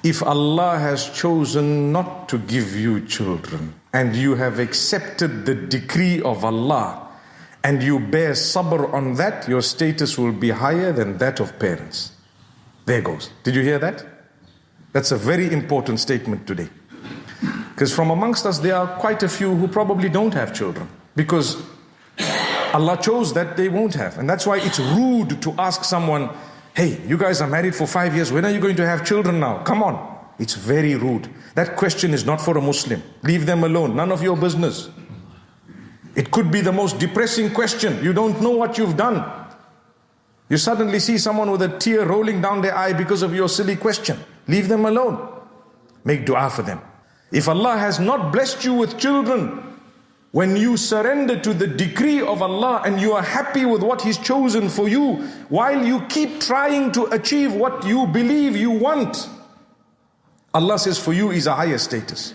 If Allah has chosen not to give you children and you have accepted the decree of Allah and you bear sabr on that, your status will be higher than that of parents. There goes. Did you hear that? That's a very important statement today. Because from amongst us there are quite a few who probably don't have children because Allah chose that they won't have. And that's why it's rude to ask someone, hey, you guys are married for 5 years, when are you going to have children now? Come on. It's very rude. That question is not for a Muslim. Leave them alone. None of your business. It could be the most depressing question. You don't know what you've done. You suddenly see someone with a tear rolling down their eye because of your silly question. Leave them alone. Make dua for them. If Allah has not blessed you with children, when you surrender to the decree of Allah and you are happy with what He's chosen for you, while you keep trying to achieve what you believe you want, Allah says for you is a higher status.